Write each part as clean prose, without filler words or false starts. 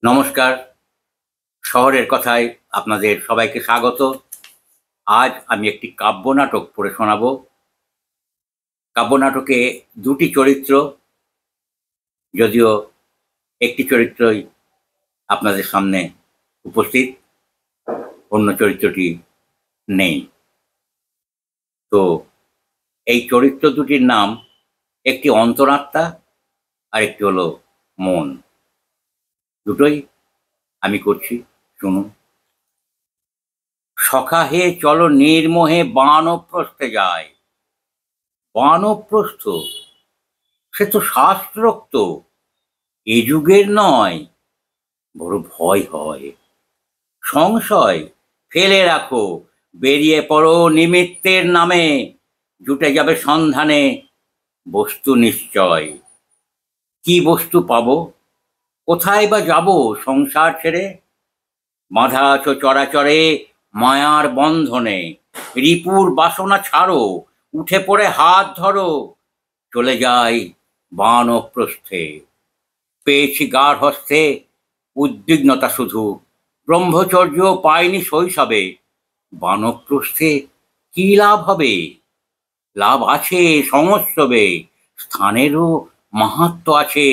নমস্কার। শহরের কথায় আপনাদের সবাইকে স্বাগত। আজ আমি একটি কাব্যনাটক পড়ে শোনাব। কাব্যনাটকে দুটি চরিত্র, যদিও একটি চরিত্রই আপনাদের সামনে উপস্থিত, অন্য চরিত্রটি নেই। তো এই চরিত্র দুটির নাম, একটি অন্তরাত্মা আর একটি হলো মন। দুটোই আমি করছি, শুনুন। সখা হে চলো নির্মোহে বানপ্রস্থে যায়। বানপ্রস্থ সে তো শাস্ত্রোক্ত, এ যুগের নয়। বড় ভয় হয়, সংশয় ফেলে রাখো, বেরিয়ে পড়ো নিমিত্তের নামে। জুটে যাবে সন্ধানে বস্তু নিশ্চয়। কি বস্তু পাবো, কোথায় বা যাব সংসার ছেড়ে? বাঁধা আছো চরাচরে মায়ার বন্ধনে। রিপুর বাসনা ছাড়ো, উঠে পড়ে হাত ধরো। চলে যাই বানপ্রস্থে। পেয়েছি গাঢ় হস্তে উদ্বিগ্নতা শুধু, ব্রহ্মচর্য পাইনি শৈশবে। বানপ্রস্থে কি লাভ হবে? লাভ আছে সমস্তবে, স্থানেরও মাহাত্ম্য আছে।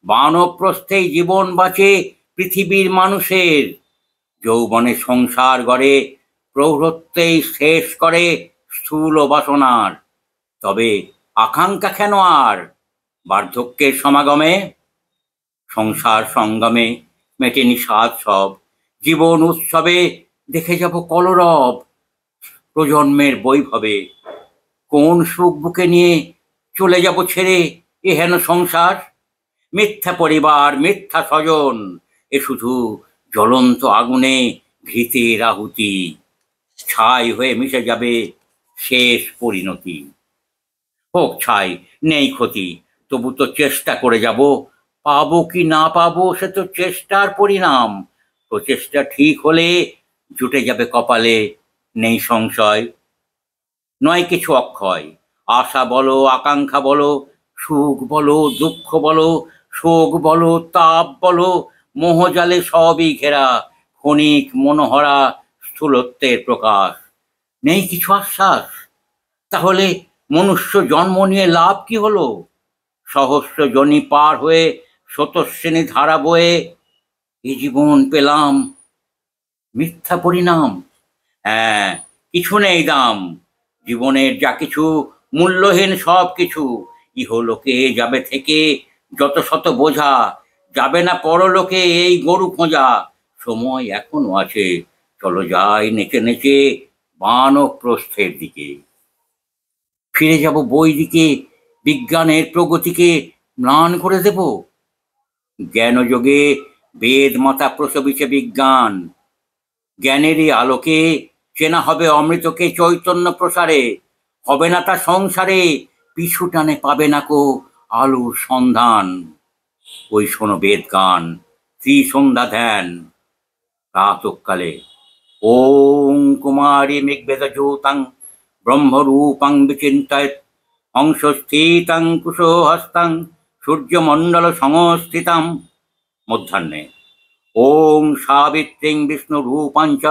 বানপ্রস্থেই জীবন বাঁচে পৃথিবীর মানুষের। যৌবনে সংসার গড়ে, প্রৌঢ়ত্বেই শেষ করে স্থূল বাসনার। তবে আকাঙ্ক্ষা কেন আর বার্ধক্যের সমাগমে? সংসার সঙ্গমে মেটেনি সাধ সব, জীবন উৎসবে দেখে যাব কলরব। প্রজন্মের বৈভবে কোন সুখ বুকে নিয়ে চলে যাব ছেড়ে এহেন সংসার? মিথ্যা পরিবার, মিথ্যা স্বজন, এ শুধু জ্বলন্ত আগুনে ঘৃতের আহুতি। ছাই হয়ে মিশে যাবে শেষ পরিণতি। হোক ছাই, নেই ক্ষতি, তবু তো চেষ্টা করে যাব। পাবো কি না পাবো সে তো চেষ্টার পরিণাম। প্রচেষ্টা ঠিক হলে জুটে যাবে কপালে, নেই সংশয়। নয় কিছু অক্ষয়, আশা বলো আকাঙ্ক্ষা বলো, সুখ বলো দুঃখ বলো, শোক বলো তাপ বলো, মোহজালে সবই ঘেরা, ক্ষণিক মনোহরা স্থূলত্বের প্রকাশ। নেই কিছু আশ্বাস, তাহলে মনুষ্য জন্ম নিয়ে লাভ কি হলো? সহস্র জনি পার হয়ে শতশ্রেণী ধারা বয়ে এ জীবন পেলাম মিথ্যা পরিণাম। হ্যাঁ, কিছু নেই দাম, জীবনের যা কিছু মূল্যহীন সব কিছু। ইহলোকে যাবে থেকে যত শত বোঝা, যাবে না পরলোকে এই গরু খোঁজা। সময় এখনো আছে, চলো যাই নেচে নেচে বানপ্রস্থের দিকে। ফিরে যাব বই দিকে, বিজ্ঞানের প্রগতিকে ম্লান করে দেব। জ্ঞানযোগে বেদ মাতা প্রসবিছে বিজ্ঞান। জ্ঞানেরই আলোকে চেনা হবে অমৃতকে চৈতন্য প্রসারে। হবে না তা সংসারে, পিছু টানে পাবে না কো আলোর সন্ধান। ওই শোনো বেদ গান, ত্রিসন্ধ্যা ধ্যান। প্রাতঃকালে ওং কুমারী মৃগবেদ জ্যোতাং ব্রহ্মরূপাং বিচিন্তয়েৎ। হংসস্থিতাং কুশো হস্তাং সূর্যমণ্ডল সংস্থিতাম। মধ্যাহ্নে ওং সাবিত্রীং বিষ্ণুরূপাঞ্চ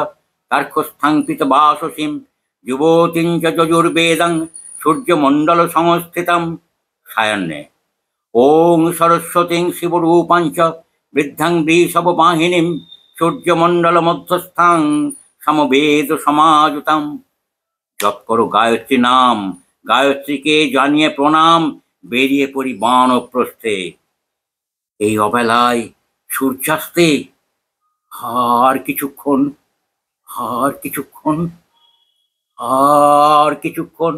তার্কস্থং পিতবাসসীম যুবতীং চ যজুর্বেদং সূর্যমণ্ডল সংস্থিতম। সায়াহ্নে ওং সরস্বতীং শিবরূপাঞ্চ বৃদ্ধাং বৃষভবাহিনীং সূর্যমণ্ডল মধ্যস্থাং সমবেদ সমাযুতাম। জপ করো গায়ত্রী নাম, গায়ত্রীকে জানিয়ে প্রণাম, বেরিয়ে পড়ি বানপ্রস্থে। এই অবেলায় সূর্যাস্তে আর কিছুক্ষণ, আর কিছুক্ষণ, আর কিছুক্ষণ।